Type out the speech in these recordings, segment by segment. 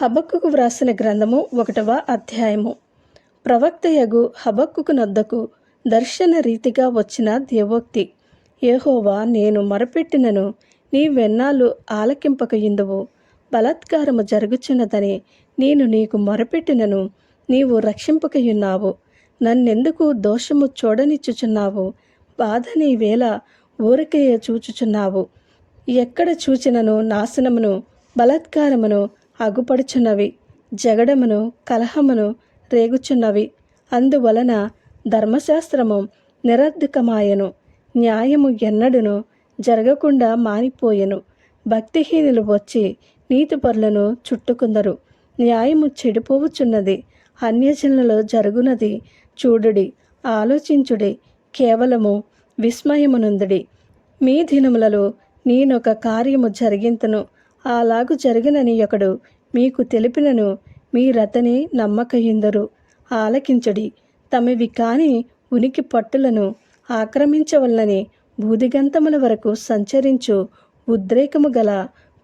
హబక్కుకు వ్రాసిన గ్రంథము 1వ అధ్యాయము. ప్రవక్తయగు హబక్కుకు నొద్దకు దర్శన రీతిగా వచ్చిన దేవోక్తి. యెహోవా, నేను మొరపెట్టినను నీవెన్నాళ్ళు ఆలకింపకయుందువు. బలాత్కారము జరుగుచున్నదని నేను నీకు మొరపెట్టినను నీవు రక్షింపకయున్నావు. నన్నెందుకు దోషము చూడనిచ్చుచున్నావు? బాధ నీవేళ ఊరకయ్య చూచుచున్నావు. ఎక్కడ చూచినను నాశనమును బలాత్కారమును అగుపడుచున్నవి, జగడమును కలహమును రేగుచున్నవి. అందువలన ధర్మశాస్త్రము నిరర్ధకమాయెను, న్యాయము ఎన్నడును జరగకుండా మానిపోయెను. భక్తిహీనులు వచ్చి నీతిపరులను చుట్టుకుందరు. న్యాయము చెడిపోవుచున్నది, అన్యజనులలో జరుగునది చూడుడి, ఆలోచించుడి, కేవలము విస్మయమునందుడి. మీ దినములలో నేనొక కార్యము జరిగింతును, అలాగు జరిగినని ఒకడు మీకు తెలిపినను మీరతని నమ్మకయుందరు. ఆలకించుడి. తమవి కాని ఉనికి పట్టులను ఆక్రమించవలనని భూదిగంతముల వరకు సంచరించు ఉద్రేకము గల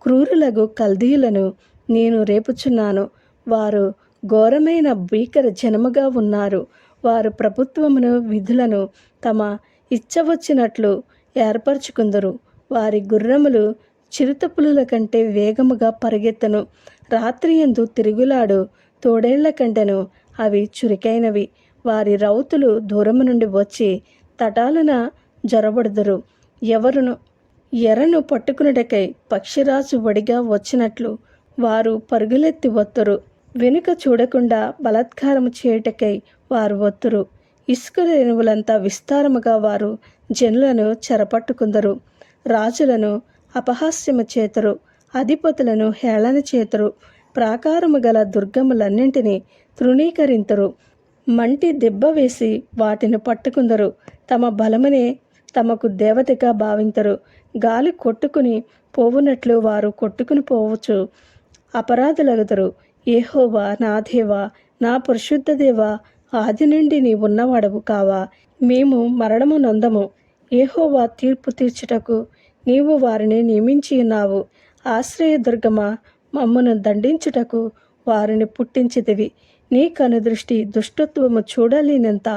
క్రూరులగు కల్దీయులను నేను రేపుచున్నాను. వారు ఘోరమైన భీకర జనముగా ఉన్నారు. వారు ప్రభుత్వమును విధులను తమ ఇచ్చవచ్చినట్లు ఏర్పరచుకుందరు. వారి గుర్రములు చిరుతపులుల కంటే వేగముగా పరిగెత్తను. రాత్రియందు తిరుగులాడు తోడేళ్ల కంటెను అవి చురుకైనవి. వారి రౌతులు దూరము నుండి వచ్చి తటాలున జొరబడుదురు. ఎరను పట్టుకునుటకై పక్షిరాజు వడిగా వచ్చినట్లు వారు పరుగులెత్తి వత్తురు. వెనుక చూడకుండా బలాత్కారము చేయుటకై వారు వత్తురు. ఇసుక రేణువులంతా విస్తారముగా వారు జనులను చెరపట్టుకుందరు. రాజులను అపహాస్యము చేతురు, అధిపతులను హేళన చేతురు. ప్రాకారము గల దుర్గములన్నింటినీ తృణీకరింతురు. మంటి దెబ్బ వేసి వాటిని పట్టుకుందరు. తమ బలమునే తమకు దేవతగా భావింతురు. గాలి కొట్టుకుని పోవునట్లు వారు కొట్టుకుని పోవచ్చు అపరాధులగుదురు. యెహోవా, నా దేవా, నా పరిశుద్ధ దేవా, ఆది నుండి నీవున్నవాడవు కావా? మేము మరణము నొందము. యెహోవా తీర్పు తీర్చుటకు నీవు వారిని నియమించియున్నావు. ఆశ్రయదుర్గమా, మమ్మను దండించుటకు వారిని పుట్టించితివి. నీ కనుదృష్టి దుష్టత్వము చూడలేనంత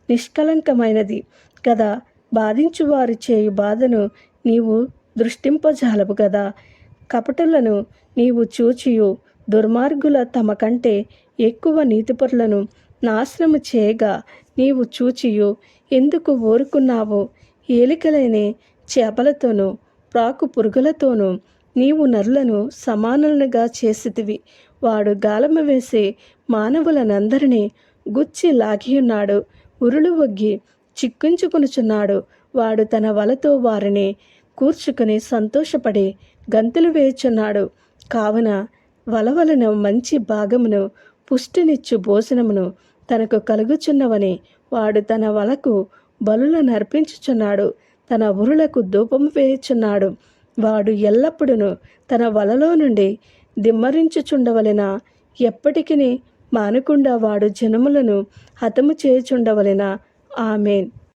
నిష్కలంకమైనది గదా. బాధించువారు చేయు బాధను నీవు దృష్టింపజాలవు గదా. కపటులను నీవు చూచియు దుర్మార్గుల తమ కంటే ఎక్కువ నీతిపరులను నాశనము చేయగా నీవు చూచియు ఎందుకు ఊరుకున్నావు? ఏలికలేని చేపలతోనూ ప్రాకు పురుగులతోనూ నీవు నరులను సమానులుగా చేసితివి. వాడు గాలము వేసి మానవులనందరినీ గుచ్చి లాగియున్నాడు. ఉరులు వగ్గి చిక్కించుకొనుచున్నాడు. వాడు తన వలతో వారిని కూర్చుకుని సంతోషపడి గంతులు వేయుచున్నాడు. కావున వలవలన మంచి భాగమును పుష్టినిచ్చు భోజనమును తనకు కలుగుచున్నవని వాడు తన వలకు బలులను అర్పించుచున్నాడు. తన ఉరులకు ధూపము వేయుచున్నాడు. వాడు ఎల్లప్పుడూ తన వలలో నుండి దిమ్మరించుచుండవలెనా? ఎప్పటికిని మానకుండా వాడు జనములను హతము చేయుచుండవలెనా? ఆమేన్.